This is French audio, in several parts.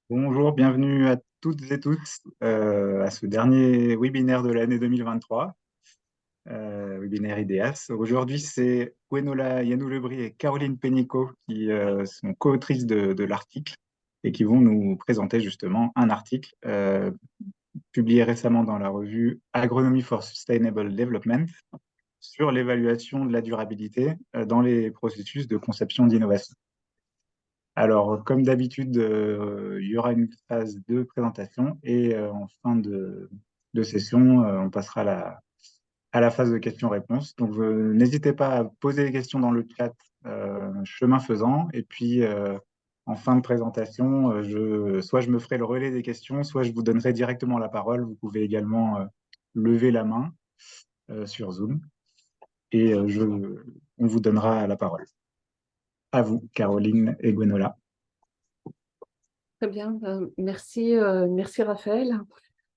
Bonjour, bienvenue à toutes et tous à ce dernier webinaire de l'année 2023, webinaire IDEAS. Aujourd'hui, c'est Gwenola Yanou-Lebry et Caroline Pénicaud qui sont co-autrices de l'article et qui vont nous présenter justement un article publié récemment dans la revue Agronomy for Sustainable Development sur l'évaluation de la durabilité dans les processus de conception d'innovation. Alors, comme d'habitude, il y aura une phase de présentation et en fin de session, on passera à la phase de questions-réponses. Donc, n'hésitez pas à poser des questions dans le chat chemin faisant. Et puis, en fin de présentation, soit je me ferai le relais des questions, soit je vous donnerai directement la parole. Vous pouvez également lever la main sur Zoom et on vous donnera la parole. À vous, Caroline et Gwenola. Très bien, merci Raphaël.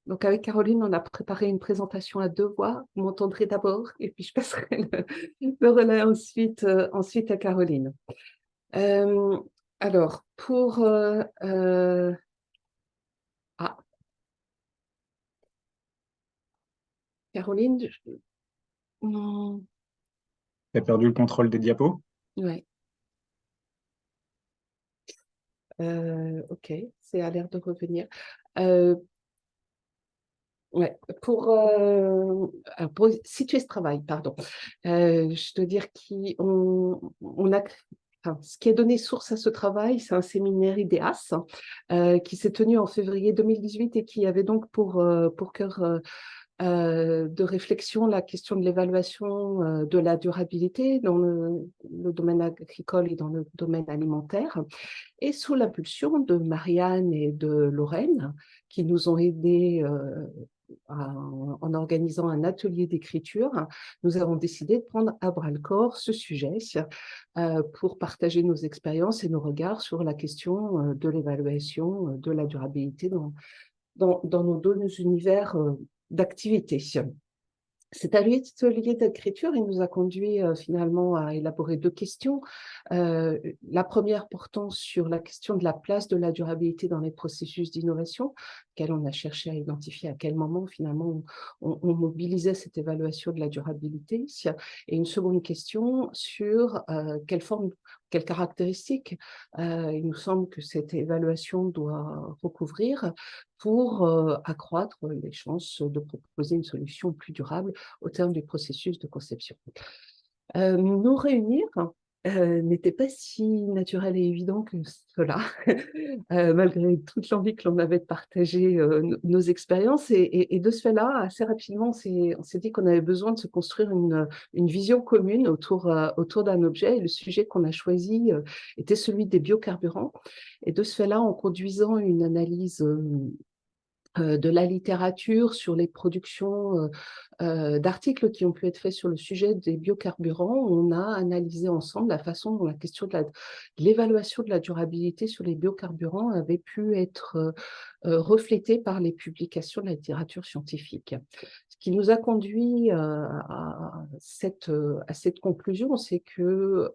Donc avec Caroline, on a préparé une présentation à deux voix. Vous m'entendrez d'abord et puis je passerai le relais ensuite à Caroline. Euh, alors, ah, Caroline, Tu as perdu le contrôle des diapos? ouais, ok, c'est à l'air de revenir. Euh, Ouais, pour situer ce travail, pardon, je dois dire on a, enfin, ce qui a donné source à ce travail, c'est un séminaire IDEAS qui s'est tenu en février 2018 et qui avait donc pour cœur de réflexion la question de l'évaluation de la durabilité dans le domaine agricole et dans le domaine alimentaire, et sous l'impulsion de Marianne et de Lorraine, qui nous ont aidés en organisant un atelier d'écriture, nous avons décidé de prendre à bras-le-corps ce sujet pour partager nos expériences et nos regards sur la question de l'évaluation de la durabilité dans nos deux univers d'activité. Cet atelier d'écriture, il nous a conduit finalement à élaborer deux questions. La première portant sur la question de la place de la durabilité dans les processus d'innovation, auquel on a cherché à identifier à quel moment finalement on mobilisait cette évaluation de la durabilité. Et une seconde question sur quelle forme, quelles caractéristiques il nous semble que cette évaluation doit recouvrir pour accroître les chances de proposer une solution plus durable au terme du processus de conception. Nous réunir n'était pas si naturel et évident que cela, malgré toute l'envie que l'on avait de partager nos expériences. Et de ce fait-là, assez rapidement, on s'est dit qu'on avait besoin de se construire une vision commune autour d'un objet. Et le sujet qu'on a choisi était celui des biocarburants. Et de ce fait-là, en conduisant une analyse de la littérature sur les productions d'articles qui ont pu être faits sur le sujet des biocarburants, on a analysé ensemble la façon dont la question de l'évaluation de la durabilité sur les biocarburants avait pu être reflétée par les publications de la littérature scientifique. Ce qui nous a conduit à cette conclusion, c'est que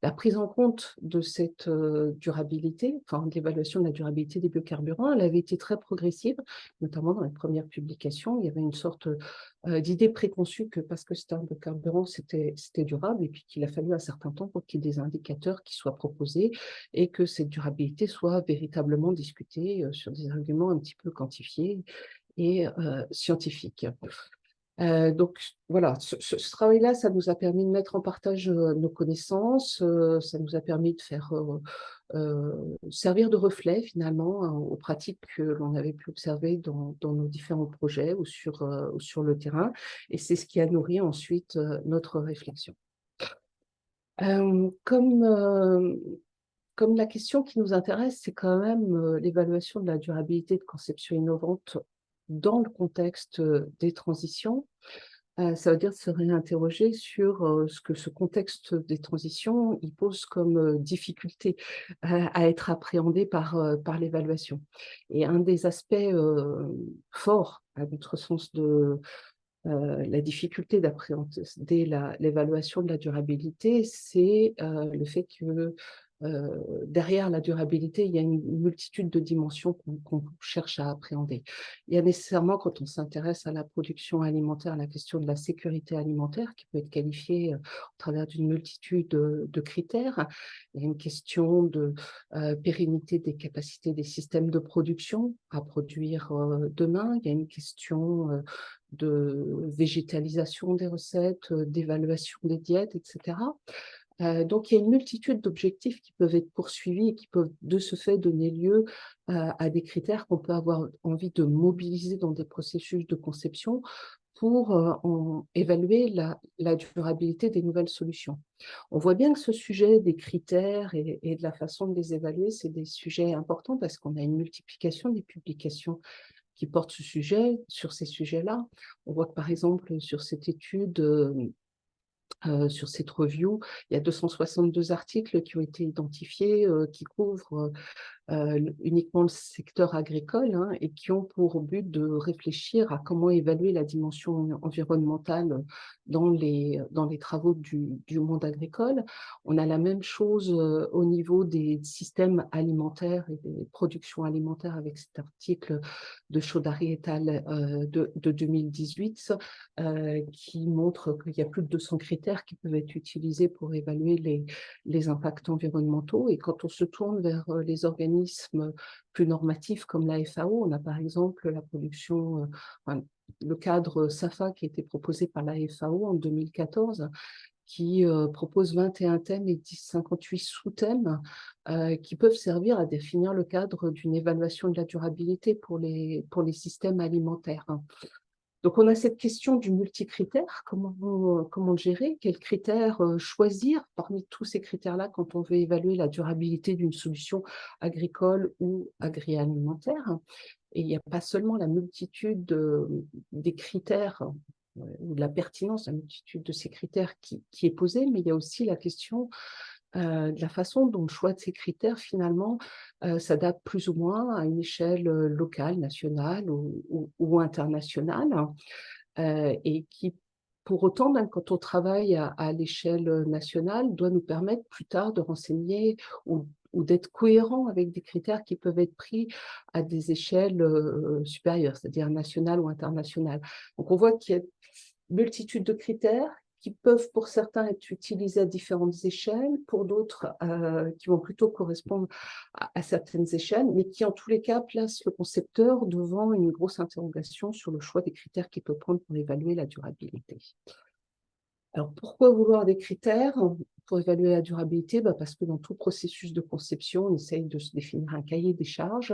la prise en compte de cette durabilité, enfin de l'évaluation de la durabilité des biocarburants, elle avait été très progressive, notamment dans les premières publications. Il y avait une sorte d'idée préconçue que parce que c'était un biocarburant, c'était durable, et puis qu'il a fallu un certain temps pour qu'il y ait des indicateurs qui soient proposés et que cette durabilité soit véritablement discutée sur des arguments un petit peu quantifiés et scientifiques. Donc voilà, ce travail-là, ça nous a permis de mettre en partage nos connaissances, ça nous a permis de faire servir de reflet finalement aux pratiques que l'on avait pu observer dans nos différents projets ou sur le terrain, et c'est ce qui a nourri ensuite notre réflexion. Comme la question qui nous intéresse, c'est quand même l'évaluation de la durabilité de conception innovante dans le contexte des transitions. Ça veut dire de se réinterroger sur ce que ce contexte des transitions il pose comme difficulté à être appréhendé par l'évaluation. Et un des aspects forts, à notre sens, de la difficulté d'appréhender l'évaluation de la durabilité, c'est le fait que derrière la durabilité, il y a une multitude de dimensions qu'on cherche à appréhender. Il y a nécessairement, quand on s'intéresse à la production alimentaire, la question de la sécurité alimentaire, qui peut être qualifiée au travers d'une multitude de critères. Il y a une question de pérennité des capacités des systèmes de production à produire demain. Il y a une question de végétalisation des recettes, d'évaluation des diètes, etc. Donc, il y a une multitude d'objectifs qui peuvent être poursuivis et qui peuvent, de ce fait, donner lieu à des critères qu'on peut avoir envie de mobiliser dans des processus de conception pour évaluer la durabilité des nouvelles solutions. On voit bien que ce sujet des critères et de la façon de les évaluer, c'est des sujets importants parce qu'on a une multiplication des publications qui portent sur ces sujets-là. On voit que, par exemple, sur cette étude, sur cette review, il y a 262 articles qui ont été identifiés, qui couvrent uniquement le secteur agricole, hein, et qui ont pour but de réfléchir à comment évaluer la dimension environnementale dans les travaux du monde agricole. On a la même chose au niveau des systèmes alimentaires et des productions alimentaires avec cet article de Chaudhary et al. De 2018 qui montre qu'il y a plus de 200 critères qui peuvent être utilisés pour évaluer les impacts environnementaux. Et quand on se tourne vers les organismes plus normatifs comme la FAO, on a par exemple la production, le cadre SAFA qui a été proposé par la FAO en 2014, qui propose 21 thèmes et 58 sous-thèmes qui peuvent servir à définir le cadre d'une évaluation de la durabilité pour les systèmes alimentaires. Donc, on a cette question du multicritère, comment le gérer, quels critères choisir parmi tous ces critères-là quand on veut évaluer la durabilité d'une solution agricole ou agroalimentaire. Et il n'y a pas seulement la multitude des critères ou de la pertinence, la multitude de ces critères qui est posée, mais il y a aussi la question de la façon dont le choix de ces critères, finalement, s'adapte plus ou moins à une échelle locale, nationale ou internationale, et qui, pour autant, même quand on travaille à l'échelle nationale, doit nous permettre plus tard de renseigner ou d'être cohérent avec des critères qui peuvent être pris à des échelles supérieures, c'est-à-dire nationales ou internationales. Donc, on voit qu'il y a une multitude de critères qui peuvent pour certains être utilisés à différentes échelles, pour d'autres qui vont plutôt correspondre à certaines échelles, mais qui en tous les cas placent le concepteur devant une grosse interrogation sur le choix des critères qu'il peut prendre pour évaluer la durabilité. Alors pourquoi vouloir des critères pour évaluer la durabilité? Parce que dans tout processus de conception, on essaye de se définir un cahier des charges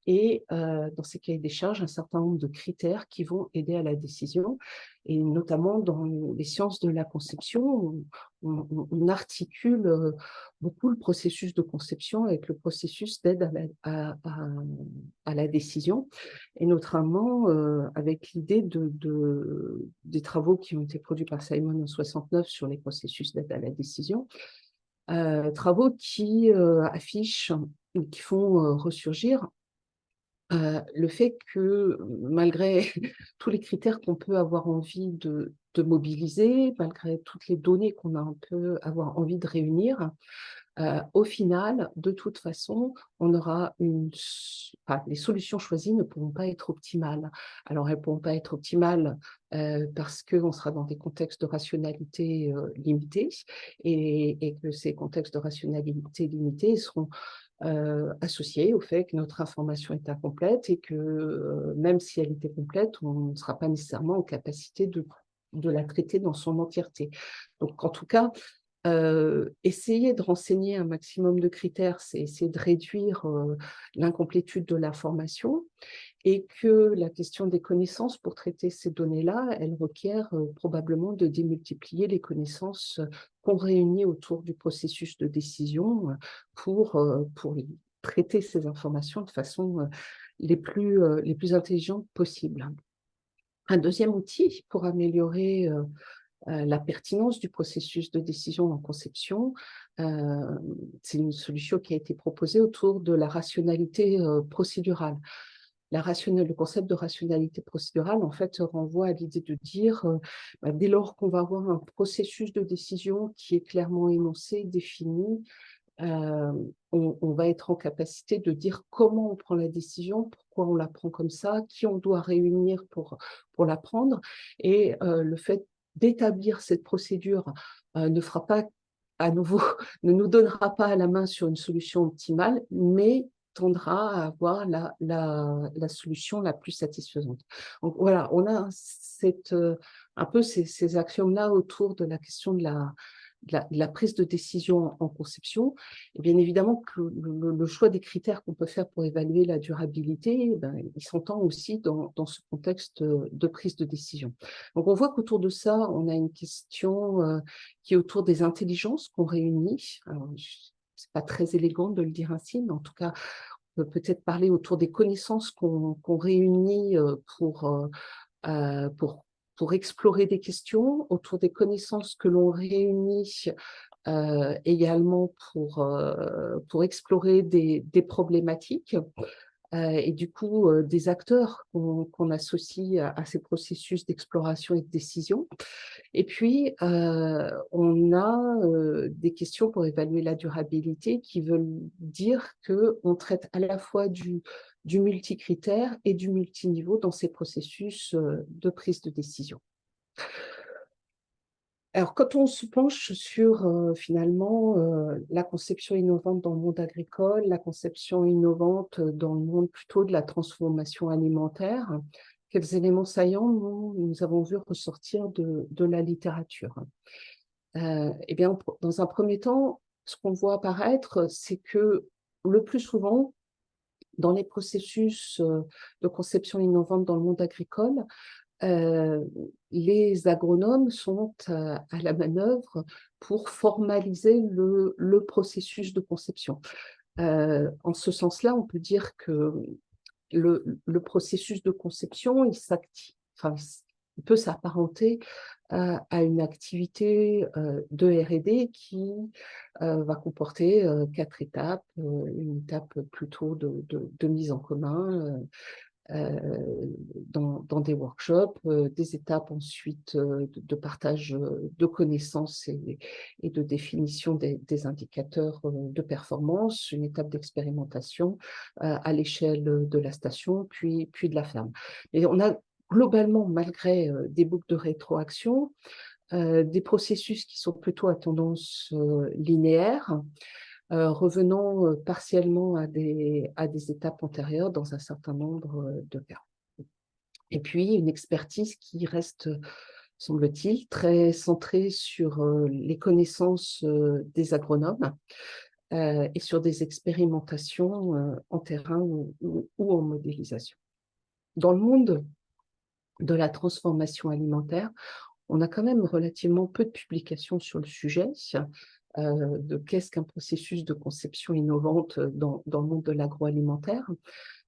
et dans ces cahiers des charges, un certain nombre de critères qui vont aider à la décision. Et notamment dans les sciences de la conception, on articule beaucoup le processus de conception avec le processus d'aide à la décision, et notamment avec l'idée des travaux qui ont été produits par Simon en 1969 sur les processus d'aide à la décision, travaux qui affichent, qui font ressurgir le fait que malgré tous les critères qu'on peut avoir envie de mobiliser, malgré toutes les données qu'on a un peu avoir envie de réunir, au final, de toute façon, on aura les solutions choisies ne pourront pas être optimales. Alors, elles ne pourront pas être optimales parce qu'on sera dans des contextes de rationalité limités, et que ces contextes de rationalité limités seront associés au fait que notre information est incomplète et que même si elle était complète, on ne sera pas nécessairement en capacité de la traiter dans son entièreté. Donc, en tout cas, essayer de renseigner un maximum de critères, c'est essayer de réduire l'incomplétude de l'information, et que la question des connaissances pour traiter ces données-là, elle requiert probablement de démultiplier les connaissances qu'on réunit autour du processus de décision pour traiter ces informations de façon les plus intelligentes possibles. Un deuxième outil pour améliorer la pertinence du processus de décision en conception, c'est une solution qui a été proposée autour de la rationalité procédurale. Le concept de rationalité procédurale, en fait, renvoie à l'idée de dire, dès lors qu'on va avoir un processus de décision qui est clairement énoncé, défini, on va être en capacité de dire comment on prend la décision, pourquoi on la prend comme ça, qui on doit réunir pour la prendre. Et le fait d'établir cette procédure ne fera pas à nouveau, ne nous donnera pas la main sur une solution optimale, mais tendra à avoir la solution la plus satisfaisante. Donc voilà, on a un peu ces axiomes-là autour de la question de la prise de décision en conception. Et bien évidemment que le choix des critères qu'on peut faire pour évaluer la durabilité, il s'entend aussi dans ce contexte de prise de décision. Donc on voit qu'autour de ça, on a une question qui est autour des intelligences qu'on réunit. C'est pas très élégant de le dire ainsi, mais en tout cas, on peut peut-être parler autour des connaissances qu'on réunit pour explorer des questions, autour des connaissances que l'on réunit également pour explorer des problématiques. Et du coup, des acteurs qu'on associe à ces processus d'exploration et de décision. Et puis, on a des questions pour évaluer la durabilité qui veulent dire qu'on traite à la fois du multicritère et du multiniveau dans ces processus de prise de décision. Alors, quand on se penche sur finalement la conception innovante dans le monde agricole, la conception innovante dans le monde plutôt de la transformation alimentaire, quels éléments saillants nous avons vu ressortir de la littérature? Eh bien, dans un premier temps, ce qu'on voit apparaître, c'est que le plus souvent, dans les processus de conception innovante dans le monde agricole, les agronomes sont à la manœuvre pour formaliser le processus de conception. En ce sens-là, on peut dire que le processus de conception, il peut s'apparenter à une activité de R&D qui va comporter 4 étapes. Une étape plutôt de mise en commun, dans des workshops, des étapes ensuite de partage de connaissances et de définition des indicateurs de performance, une étape d'expérimentation à l'échelle de la station, puis de la ferme. Et on a globalement, malgré des boucles de rétroaction, des processus qui sont plutôt à tendance linéaire, revenant partiellement à des étapes antérieures dans un certain nombre de cas. Et puis, une expertise qui reste, semble-t-il, très centrée sur les connaissances des agronomes et sur des expérimentations en terrain ou en modélisation. Dans le monde de la transformation alimentaire, on a quand même relativement peu de publications sur le sujet, de qu'est-ce qu'un processus de conception innovante dans le monde de l'agroalimentaire.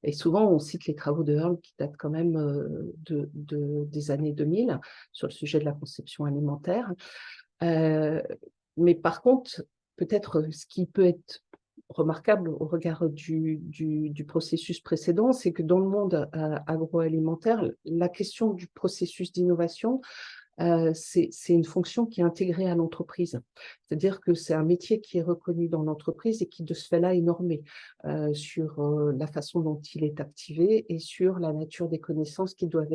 Et souvent, on cite les travaux de Earle qui datent quand même des années 2000 sur le sujet de la conception alimentaire. Mais par contre, peut-être ce qui peut être remarquable au regard du processus précédent, c'est que dans le monde agroalimentaire, la question du processus d'innovation, c'est une fonction qui est intégrée à l'entreprise. C'est-à-dire que c'est un métier qui est reconnu dans l'entreprise et qui, de ce fait-là, est normé sur la façon dont il est activé et sur la nature des connaissances qui doivent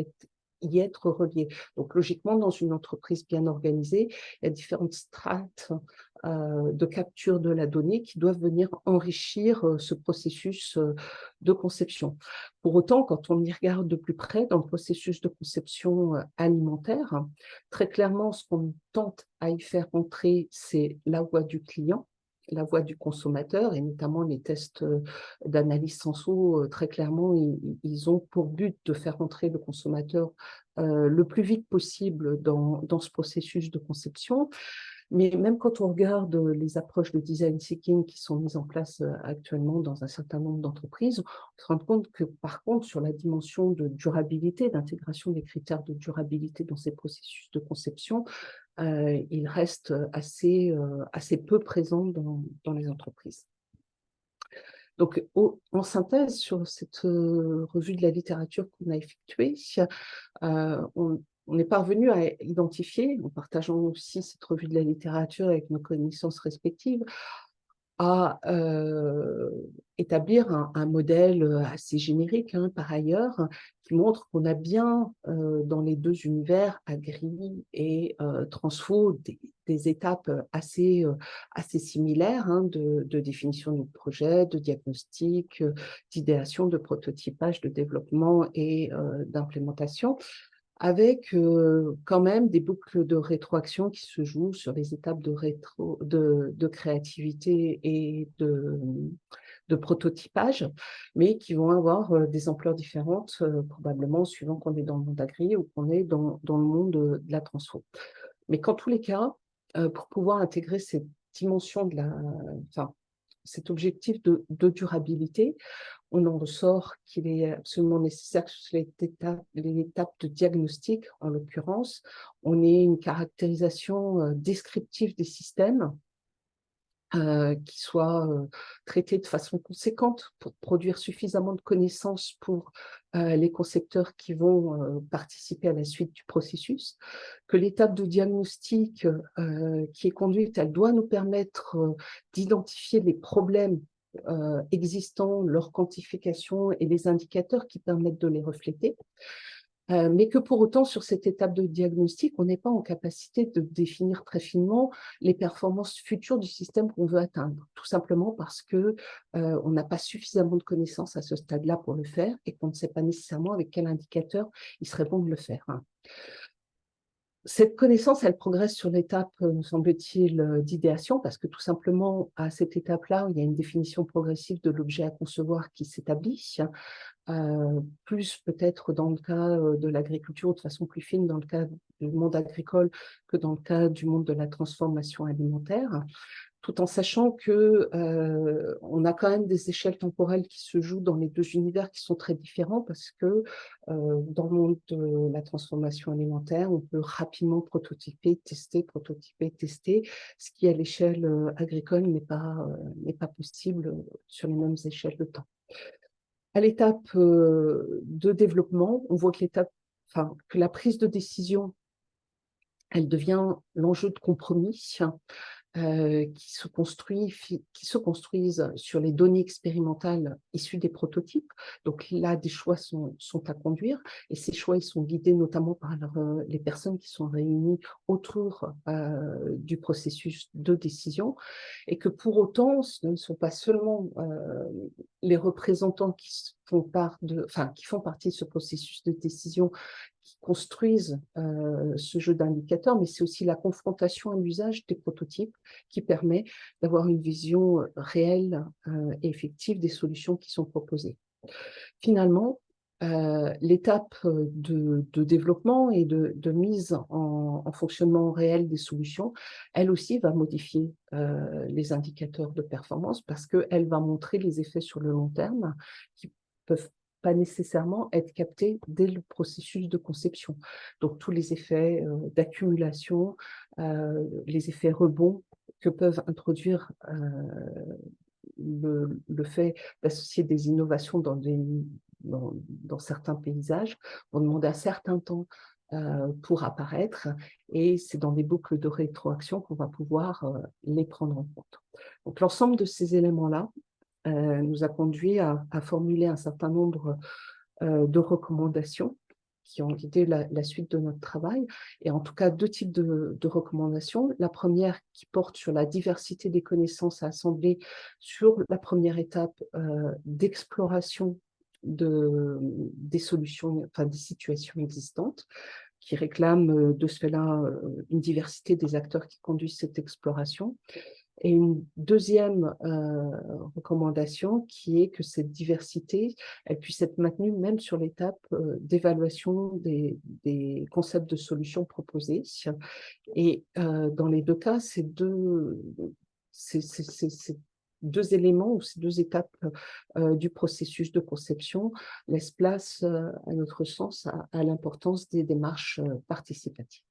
y être reliées. Donc, logiquement, dans une entreprise bien organisée, il y a différentes strates de capture de la donnée qui doivent venir enrichir ce processus de conception. Pour autant, quand on y regarde de plus près dans le processus de conception alimentaire, très clairement, ce qu'on tente à y faire entrer, c'est la voix du client, la voix du consommateur, et notamment les tests d'analyse sensor, très clairement, ils ont pour but de faire entrer le consommateur le plus vite possible dans ce processus de conception. Mais même quand on regarde les approches de design thinking qui sont mises en place actuellement dans un certain nombre d'entreprises, on se rend compte que par contre, sur la dimension de durabilité, d'intégration des critères de durabilité dans ces processus de conception, il reste assez peu présent dans les entreprises. Donc, en synthèse, sur cette revue de la littérature qu'on a effectuée, on est parvenu à identifier, en partageant aussi cette revue de la littérature avec nos connaissances respectives, à établir un modèle assez générique, hein, par ailleurs, qui montre qu'on a bien dans les deux univers, agri et transfo, des étapes assez similaires, hein, de définition du projet, de diagnostic, d'idéation, de prototypage, de développement et d'implémentation, avec quand même des boucles de rétroaction qui se jouent sur les étapes de créativité et de prototypage, mais qui vont avoir des ampleurs différentes, probablement suivant qu'on est dans le monde agri ou qu'on est dans le monde de la transfo. Mais qu'en tous les cas, pour pouvoir intégrer cette dimension enfin, cet objectif de durabilité, on en ressort qu'il est absolument nécessaire que sur les étapes de diagnostic, en l'occurrence, on ait une caractérisation descriptive des systèmes qui soit traité de façon conséquente pour produire suffisamment de connaissances pour les concepteurs qui vont participer à la suite du processus, que l'étape de diagnostic qui est conduite, elle doit nous permettre d'identifier les problèmes existants, leur quantification et les indicateurs qui permettent de les refléter. Mais que pour autant, sur cette étape de diagnostic, on n'est pas en capacité de définir très finement les performances futures du système qu'on veut atteindre, tout simplement parce que on n'a pas suffisamment de connaissances à ce stade-là pour le faire et qu'on ne sait pas nécessairement avec quel indicateur il serait bon de le faire, hein. Cette connaissance, elle progresse sur l'étape, me semble-t-il, d'idéation, parce que tout simplement, à cette étape-là, il y a une définition progressive de l'objet à concevoir qui s'établit, plus peut-être dans le cas de l'agriculture, de façon plus fine dans le cas du monde agricole que dans le cas du monde de la transformation alimentaire, tout en sachant que on a quand même des échelles temporelles qui se jouent dans les deux univers qui sont très différents, parce que dans le monde de la transformation alimentaire, on peut rapidement prototyper, tester, ce qui à l'échelle agricole n'est pas possible sur les mêmes échelles de temps. À l'étape de développement, on voit que que la prise de décision, elle devient l'enjeu de compromis qui se construisent sur les données expérimentales issues des prototypes. Donc là, des choix sont à conduire, et ces choix, ils sont guidés notamment par les personnes qui sont réunies autour du processus de décision, et que pour autant, ce ne sont pas seulement les représentants qui font partie de ce processus de décision qui construisent ce jeu d'indicateurs, mais c'est aussi la confrontation à l'usage des prototypes qui permet d'avoir une vision réelle et effective des solutions qui sont proposées. Finalement, l'étape de développement et de mise en fonctionnement réel des solutions, elle aussi va modifier les indicateurs de performance, parce qu'elle va montrer les effets sur le long terme qui peuvent pas nécessairement être captés dès le processus de conception. Donc tous les effets d'accumulation, les effets rebonds que peuvent introduire le fait d'associer des innovations dans certains paysages vont demander un certain temps pour apparaître, et c'est dans des boucles de rétroaction qu'on va pouvoir les prendre en compte. Donc l'ensemble de ces éléments-là nous a conduit à formuler un certain nombre de recommandations qui ont guidé la suite de notre travail, et en tout cas deux types de recommandations. La première qui porte sur la diversité des connaissances à assembler sur la première étape d'exploration des solutions, enfin des situations existantes, qui réclame de ce fait-là une diversité des acteurs qui conduisent cette exploration. Et une deuxième recommandation qui est que cette diversité, elle puisse être maintenue même sur l'étape d'évaluation des concepts de solutions proposés. Et dans les deux cas, ces deux éléments ou ces deux étapes du processus de conception laissent place, à notre sens, à l'importance des démarches participatives.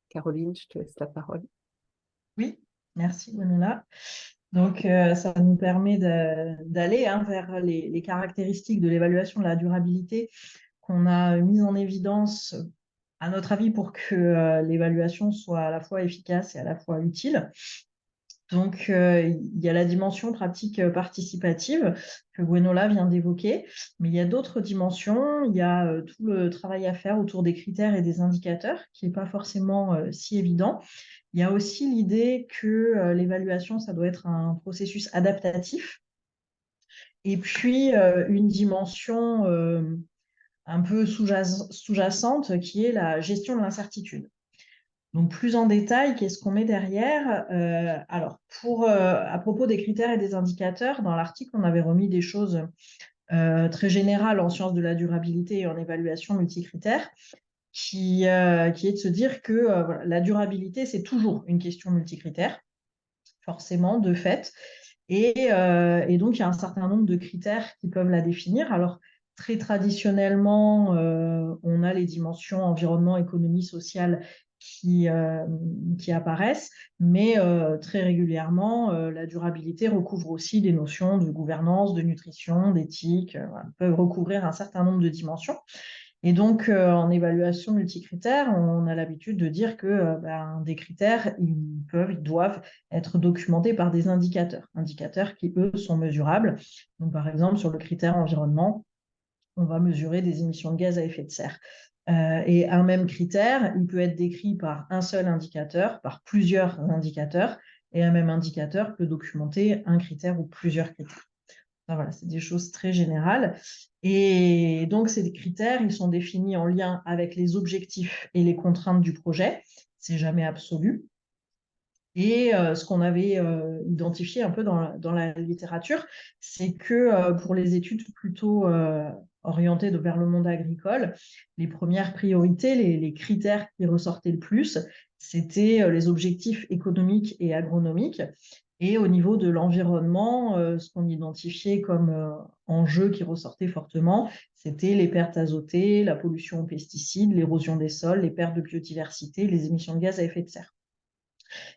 Caroline, je te laisse la parole. Oui, merci Gwenola. Donc, ça nous permet d'aller vers les caractéristiques de l'évaluation de la durabilité qu'on a mises en évidence, à notre avis, pour que l'évaluation soit à la fois efficace et à la fois utile. Donc, il y a la dimension pratique participative que Gwenola vient d'évoquer, mais il y a d'autres dimensions. Il y a tout le travail à faire autour des critères et des indicateurs, qui n'est pas forcément si évident. Il y a aussi l'idée que l'évaluation, ça doit être un processus adaptatif. Et puis, une dimension un peu sous-jacente, qui est la gestion de l'incertitude. Donc, plus en détail, qu'est-ce qu'on met derrière? Alors, à propos des critères et des indicateurs, dans l'article, on avait remis des choses très générales en sciences de la durabilité et en évaluation multicritères, qui est de se dire que voilà, la durabilité, c'est toujours une question multicritère, forcément, de fait. Et donc, il y a un certain nombre de critères qui peuvent la définir. Alors, très traditionnellement, on a les dimensions environnement, économie, sociale qui apparaissent, mais très régulièrement, la durabilité recouvre aussi des notions de gouvernance, de nutrition, d'éthique, voilà, peuvent recouvrir un certain nombre de dimensions. Et donc, en évaluation multicritère, on a l'habitude de dire que des critères, ils doivent être documentés par des indicateurs qui, eux, sont mesurables. Donc, par exemple, sur le critère environnement, on va mesurer des émissions de gaz à effet de serre. Et un même critère, il peut être décrit par un seul indicateur, par plusieurs indicateurs, et un même indicateur peut documenter un critère ou plusieurs critères. Enfin, voilà, c'est des choses très générales. Et donc, ces critères, ils sont définis en lien avec les objectifs et les contraintes du projet. C'est jamais absolu. Et ce qu'on avait identifié un peu dans la littérature, c'est que pour les études plutôt orientées vers le monde agricole, les premières priorités, les critères qui ressortaient le plus, c'était les objectifs économiques et agronomiques. Et au niveau de l'environnement, ce qu'on identifiait comme enjeu qui ressortait fortement, c'était les pertes azotées, la pollution aux pesticides, l'érosion des sols, les pertes de biodiversité, les émissions de gaz à effet de serre.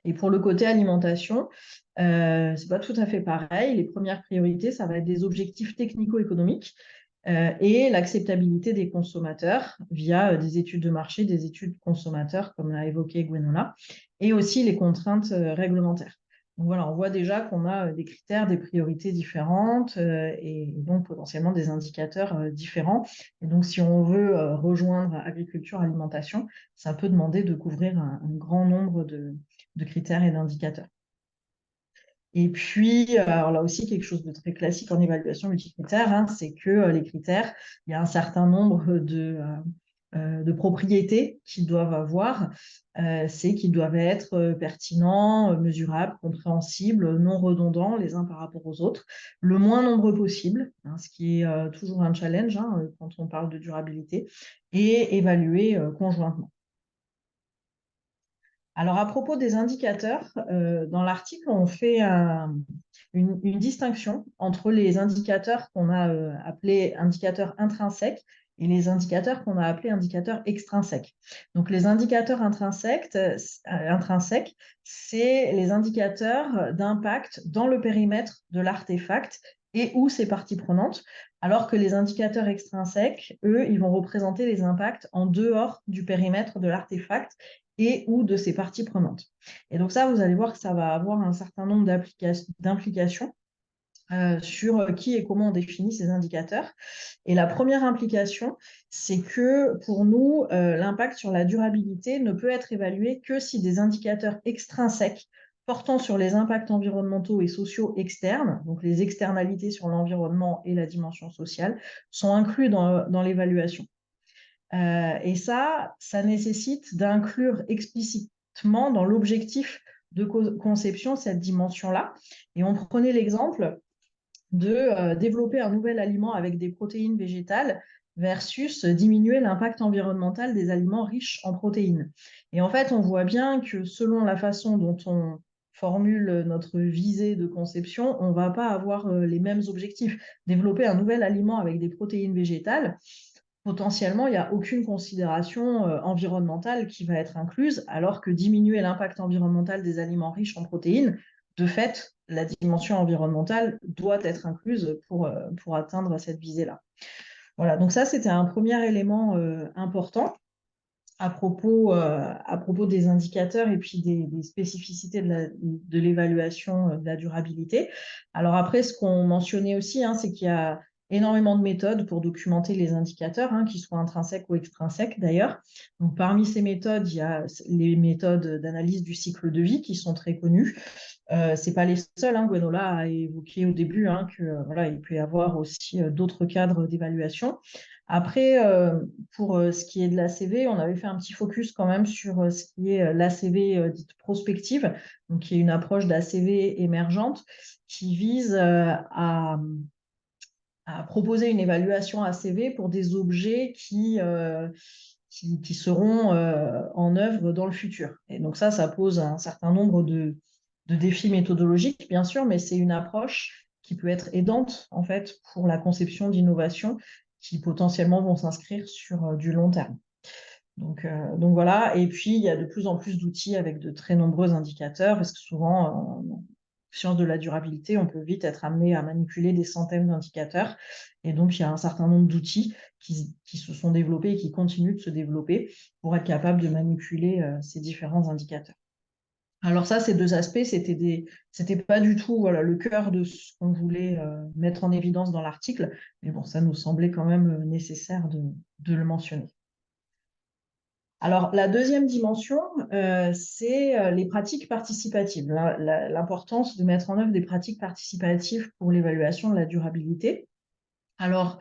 Et pour le côté alimentation, c'est pas tout à fait pareil. Les premières priorités, ça va être des objectifs technico-économiques et l'acceptabilité des consommateurs via des études de marché, des études consommateurs, comme l'a évoqué Gwenola, et aussi les contraintes réglementaires. Donc voilà, on voit déjà qu'on a des critères, des priorités différentes et donc potentiellement des indicateurs différents. Et donc, si on veut rejoindre agriculture, alimentation, ça peut demander de couvrir un grand nombre de critères et d'indicateurs. Et puis, alors là aussi, quelque chose de très classique en évaluation multicritère, hein, c'est que les critères, il y a un certain nombre de propriétés qu'ils doivent avoir. C'est qu'ils doivent être pertinents, mesurables, compréhensibles, non redondants les uns par rapport aux autres, le moins nombreux possible, hein, ce qui est toujours un challenge hein, quand on parle de durabilité, et évalués conjointement. Alors, à propos des indicateurs, dans l'article, on fait une distinction entre les indicateurs qu'on a appelés indicateurs intrinsèques et les indicateurs qu'on a appelés indicateurs extrinsèques. Donc, les indicateurs intrinsèques, c'est les indicateurs d'impact dans le périmètre de l'artefact et ou ses parties prenantes, alors que les indicateurs extrinsèques, eux, ils vont représenter les impacts en dehors du périmètre de l'artefact et ou de ses parties prenantes. Et donc ça, vous allez voir que ça va avoir un certain nombre d'implications sur qui et comment on définit ces indicateurs. Et la première implication, c'est que pour nous, l'impact sur la durabilité ne peut être évalué que si des indicateurs extrinsèques portant sur les impacts environnementaux et sociaux externes, donc les externalités sur l'environnement et la dimension sociale, sont inclus dans l'évaluation. Et ça nécessite d'inclure explicitement dans l'objectif de conception cette dimension-là. Et on prenait l'exemple de développer un nouvel aliment avec des protéines végétales versus diminuer l'impact environnemental des aliments riches en protéines. Et en fait, on voit bien que selon la façon dont on formule notre visée de conception, on ne va pas avoir les mêmes objectifs. Développer un nouvel aliment avec des protéines végétales, potentiellement, il n'y a aucune considération environnementale qui va être incluse, alors que diminuer l'impact environnemental des aliments riches en protéines, de fait, la dimension environnementale doit être incluse pour atteindre cette visée-là. Voilà, donc ça, c'était un premier élément important. à propos des indicateurs et puis des spécificités de l'évaluation de la durabilité. Alors après, ce qu'on mentionnait aussi, hein, c'est qu'il y a énormément de méthodes pour documenter les indicateurs, hein, qu'ils soient intrinsèques ou extrinsèques d'ailleurs. Donc, parmi ces méthodes, il y a les méthodes d'analyse du cycle de vie qui sont très connues. C'est pas les seuls, hein. Gwenola a évoqué au début, hein, que voilà, il peut y avoir aussi d'autres cadres d'évaluation. Après, pour ce qui est de l'ACV, on avait fait un petit focus quand même sur ce qui est l'ACV dite prospective, donc qui est une approche d'ACV émergente qui vise à proposer une évaluation ACV pour des objets qui seront en œuvre dans le futur. Et donc ça pose un certain nombre de défis méthodologiques, bien sûr, mais c'est une approche qui peut être aidante, en fait, pour la conception d'innovations qui potentiellement vont s'inscrire sur du long terme. Donc voilà, et puis il y a de plus en plus d'outils avec de très nombreux indicateurs, parce que souvent, en sciences de la durabilité, on peut vite être amené à manipuler des centaines d'indicateurs. Et donc, il y a un certain nombre d'outils qui se sont développés et qui continuent de se développer pour être capable de manipuler ces différents indicateurs. Alors ça, ces deux aspects, c'était pas du tout voilà, le cœur de ce qu'on voulait mettre en évidence dans l'article, mais bon, ça nous semblait quand même nécessaire de le mentionner. Alors, la deuxième dimension, c'est les pratiques participatives, l'importance de mettre en œuvre des pratiques participatives pour l'évaluation de la durabilité. Alors,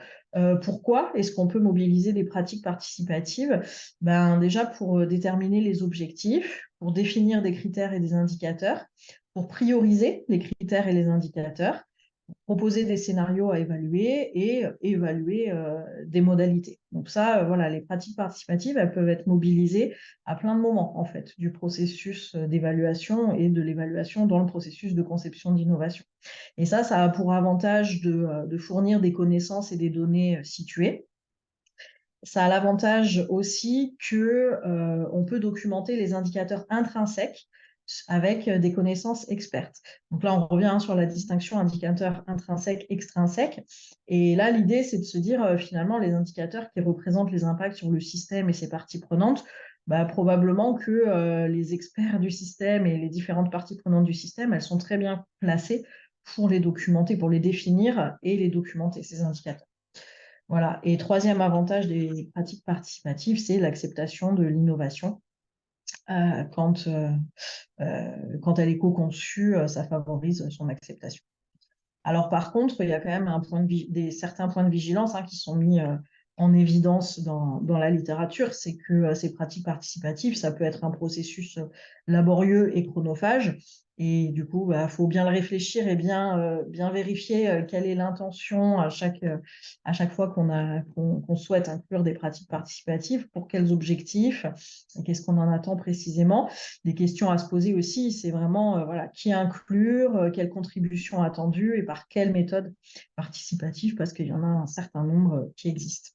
pourquoi est-ce qu'on peut mobiliser des pratiques participatives? Déjà pour déterminer les objectifs, pour définir des critères et des indicateurs, pour prioriser les critères et les indicateurs, proposer des scénarios à évaluer et évaluer des modalités. Donc ça, voilà, les pratiques participatives, elles peuvent être mobilisées à plein de moments, en fait, du processus d'évaluation et de l'évaluation dans le processus de conception d'innovation. Et ça a pour avantage de fournir des connaissances et des données situées. Ça a l'avantage aussi qu'on peut documenter les indicateurs intrinsèques avec des connaissances expertes. Donc là, on revient sur la distinction indicateur intrinsèque, extrinsèque. Et là, l'idée, c'est de se dire, finalement, les indicateurs qui représentent les impacts sur le système et ses parties prenantes, probablement que les experts du système et les différentes parties prenantes du système, elles sont très bien placées pour les documenter, pour les définir et les documenter, ces indicateurs. Voilà. Et troisième avantage des pratiques participatives, c'est l'acceptation de l'innovation. Quand elle est co-conçue, ça favorise son acceptation. Alors par contre, il y a quand même certains points de vigilance qui sont mis en évidence dans la littérature, c'est que ces pratiques participatives, ça peut être un processus laborieux et chronophage. Et du coup, faut bien le réfléchir et bien vérifier quelle est l'intention à chaque fois qu'on souhaite inclure des pratiques participatives, pour quels objectifs, et qu'est-ce qu'on en attend précisément. Des questions à se poser aussi, c'est vraiment voilà, qui inclure, quelle contribution attendue et par quelle méthode participative, parce qu'il y en a un certain nombre qui existent.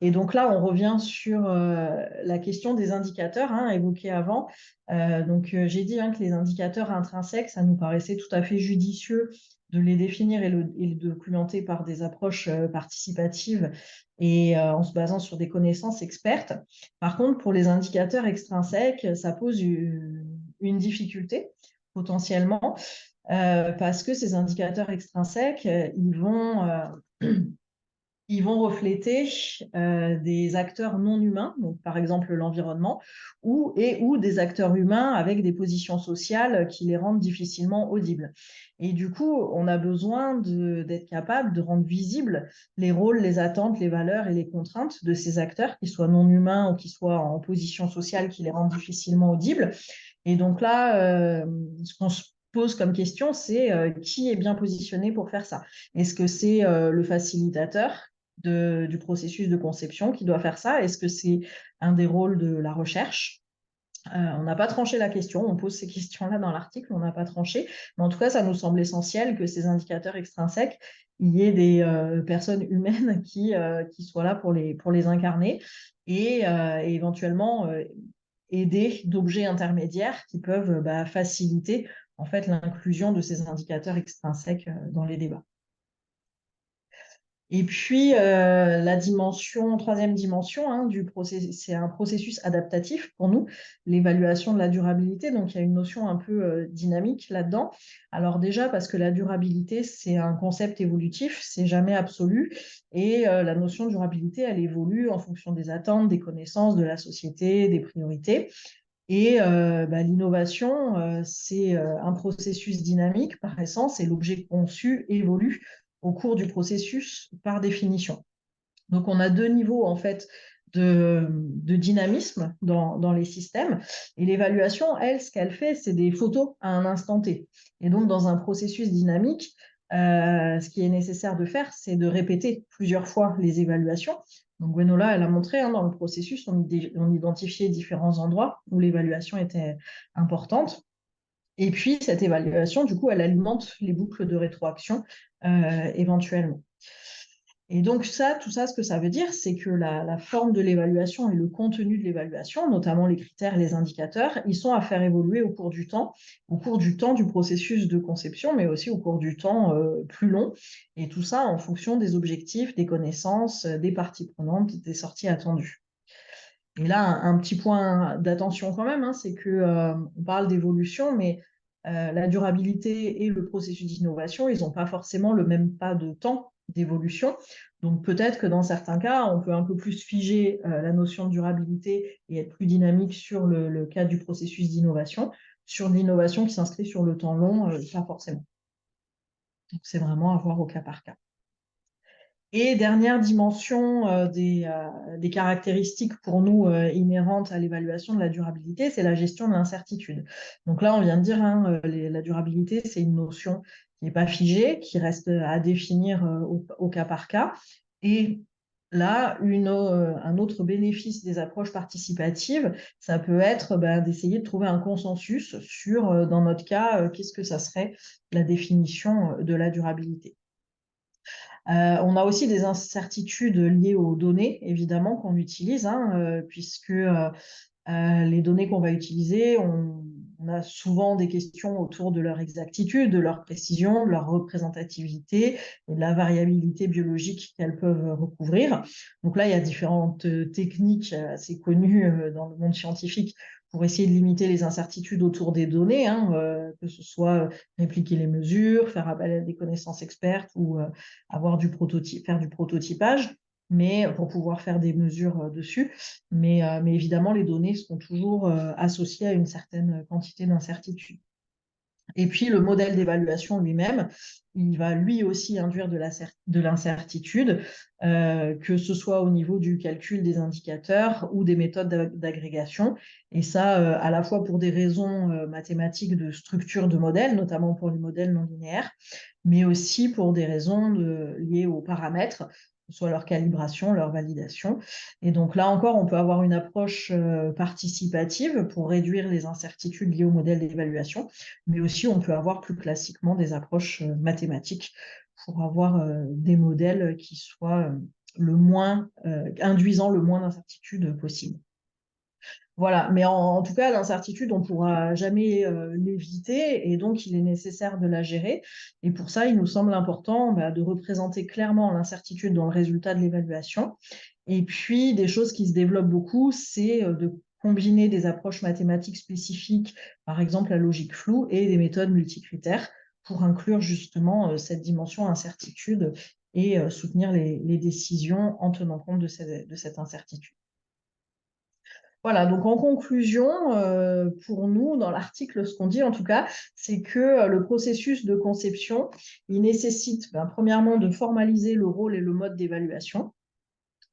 Et donc là, on revient sur la question des indicateurs évoqués avant. J'ai dit que les indicateurs intrinsèques, ça nous paraissait tout à fait judicieux de les définir et les documenter par des approches participatives et en se basant sur des connaissances expertes. Par contre, pour les indicateurs extrinsèques, ça pose une difficulté potentiellement parce que ces indicateurs extrinsèques, ils vont refléter des acteurs non humains, donc par exemple l'environnement, ou des acteurs humains avec des positions sociales qui les rendent difficilement audibles. Et du coup, on a besoin d'être capable de rendre visibles les rôles, les attentes, les valeurs et les contraintes de ces acteurs, qu'ils soient non humains ou qu'ils soient en position sociale qui les rendent difficilement audibles. Et donc là, ce qu'on se pose comme question, c'est qui est bien positionné pour faire ça? Est-ce que c'est le facilitateur du processus de conception qui doit faire ça? Est-ce que c'est un des rôles de la recherche? On n'a pas tranché la question, on pose ces questions-là dans l'article, on n'a pas tranché, mais en tout cas, ça nous semble essentiel que ces indicateurs extrinsèques, il y ait des personnes humaines qui soient là pour les incarner et éventuellement aider d'objets intermédiaires qui peuvent faciliter en fait l'inclusion de ces indicateurs extrinsèques dans les débats. Et puis, troisième dimension du processus, c'est un processus adaptatif pour nous, l'évaluation de la durabilité. Donc, il y a une notion un peu dynamique là-dedans. Alors déjà, parce que la durabilité, c'est un concept évolutif, c'est jamais absolu. Et la notion de durabilité, elle évolue en fonction des attentes, des connaissances, de la société, des priorités. Et l'innovation, c'est un processus dynamique par essence et l'objet conçu évolue au cours du processus par définition. Donc, on a deux niveaux en fait de dynamisme dans les systèmes. Et l'évaluation, elle, ce qu'elle fait, c'est des photos à un instant T. Et donc, dans un processus dynamique, ce qui est nécessaire de faire, c'est de répéter plusieurs fois les évaluations. Donc, Gwenola, elle a montré dans le processus, on identifiait différents endroits où l'évaluation était importante. Et puis, cette évaluation, du coup, elle alimente les boucles de rétroaction éventuellement. Et donc tout ça, ce que ça veut dire, c'est que la forme de l'évaluation et le contenu de l'évaluation, notamment les critères, les indicateurs, ils sont à faire évoluer au cours du temps du processus de conception, mais aussi au cours du temps plus long. Et tout ça en fonction des objectifs, des connaissances, des parties prenantes, des sorties attendues. Et là, un petit point d'attention quand même, c'est que on parle d'évolution, mais la durabilité et le processus d'innovation, ils n'ont pas forcément le même pas de temps d'évolution. Donc peut-être que dans certains cas, on peut un peu plus figer la notion de durabilité et être plus dynamique sur le cas du processus d'innovation. Sur l'innovation qui s'inscrit sur le temps long, pas forcément. Donc c'est vraiment à voir au cas par cas. Et dernière dimension des caractéristiques pour nous inhérentes à l'évaluation de la durabilité, c'est la gestion de l'incertitude. Donc là, on vient de dire, la durabilité, c'est une notion qui n'est pas figée, qui reste à définir au cas par cas. Et là, un autre bénéfice des approches participatives, ça peut être d'essayer de trouver un consensus sur, dans notre cas, qu'est-ce que ça serait la définition de la durabilité. On a aussi des incertitudes liées aux données, évidemment, qu'on utilise, puisque les données qu'on va utiliser, on a souvent des questions autour de leur exactitude, de leur précision, de leur représentativité et de la variabilité biologique qu'elles peuvent recouvrir. Donc là, il y a différentes techniques assez connues dans le monde scientifique pour essayer de limiter les incertitudes autour des données, que ce soit répliquer les mesures, faire appel à des connaissances expertes ou faire du prototypage, mais pour pouvoir faire des mesures dessus. Mais évidemment, les données seront toujours associées à une certaine quantité d'incertitude. Et puis, le modèle d'évaluation lui-même, il va lui aussi induire de l'incertitude, que ce soit au niveau du calcul des indicateurs ou des méthodes d'agrégation. Et ça, à la fois pour des raisons mathématiques de structure de modèle, notamment pour les modèles non linéaires, mais aussi pour des raisons liées aux paramètres, soit leur calibration, leur validation. Et donc là encore, on peut avoir une approche participative pour réduire les incertitudes liées au modèle d'évaluation, mais aussi on peut avoir plus classiquement des approches mathématiques pour avoir des modèles qui soient induisant le moins d'incertitudes possible. Voilà, mais en tout cas, l'incertitude, on ne pourra jamais l'éviter et donc il est nécessaire de la gérer. Et pour ça, il nous semble important de représenter clairement l'incertitude dans le résultat de l'évaluation. Et puis, des choses qui se développent beaucoup, c'est de combiner des approches mathématiques spécifiques, par exemple la logique floue, et des méthodes multicritères pour inclure justement cette dimension incertitude et soutenir les décisions en tenant compte de cette incertitude. Voilà, donc en conclusion, pour nous, dans l'article, ce qu'on dit en tout cas, c'est que le processus de conception, il nécessite premièrement de formaliser le rôle et le mode d'évaluation.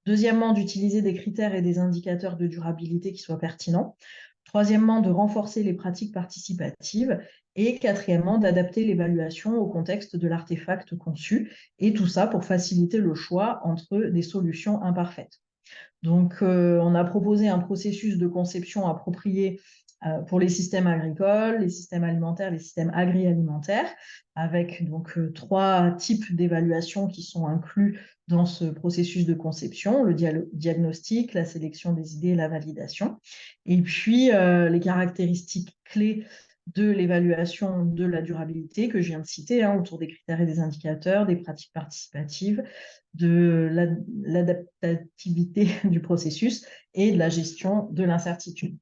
Deuxièmement, d'utiliser des critères et des indicateurs de durabilité qui soient pertinents. Troisièmement, de renforcer les pratiques participatives. Et quatrièmement, d'adapter l'évaluation au contexte de l'artefact conçu. Et tout ça pour faciliter le choix entre des solutions imparfaites. Donc, on a proposé un processus de conception approprié pour les systèmes agricoles, les systèmes alimentaires, les systèmes agri-alimentaires, avec donc 3 types d'évaluation qui sont inclus dans ce processus de conception, le diagnostic, la sélection des idées et la validation. Et puis, les caractéristiques clés de l'évaluation de la durabilité que je viens de citer, hein, autour des critères et des indicateurs, des pratiques participatives, de l'adaptativité du processus et de la gestion de l'incertitude.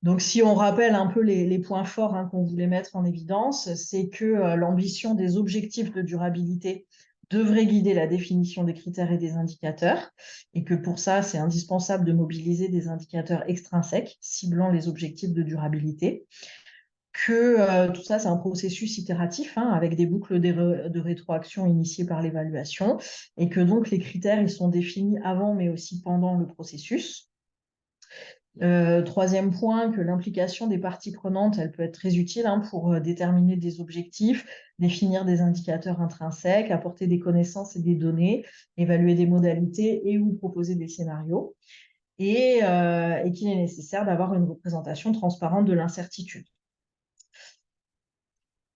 Donc, si on rappelle un peu les points forts, hein, qu'on voulait mettre en évidence, c'est que l'ambition des objectifs de durabilité devrait guider la définition des critères et des indicateurs, et que pour ça, c'est indispensable de mobiliser des indicateurs extrinsèques ciblant les objectifs de durabilité, que tout ça, c'est un processus itératif, hein, avec des boucles de rétroaction initiées par l'évaluation, et que donc les critères, ils sont définis avant, mais aussi pendant le processus. Troisième point, que l'implication des parties prenantes, elle peut être très utile, hein, pour déterminer des objectifs, définir des indicateurs intrinsèques, apporter des connaissances et des données, évaluer des modalités et ou proposer des scénarios, et qu'il est nécessaire d'avoir une représentation transparente de l'incertitude.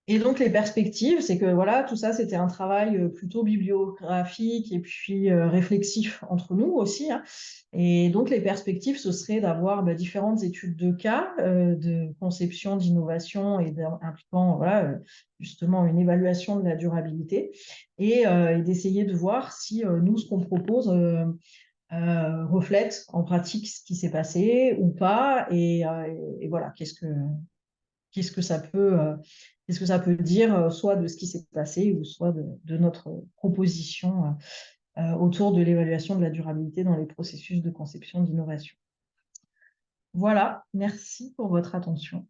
Et donc, les perspectives, c'est que voilà, tout ça, c'était un travail plutôt bibliographique et puis réflexif entre nous aussi, hein. Et donc, les perspectives, ce serait d'avoir différentes études de cas de conception, d'innovation et impliquant voilà, justement une évaluation de la durabilité et d'essayer de voir si nous, ce qu'on propose reflète en pratique ce qui s'est passé ou pas. Et voilà, qu'est-ce que ça peut dire, soit de ce qui s'est passé ou soit de notre proposition autour de l'évaluation de la durabilité dans les processus de conception d'innovation. Voilà, merci pour votre attention.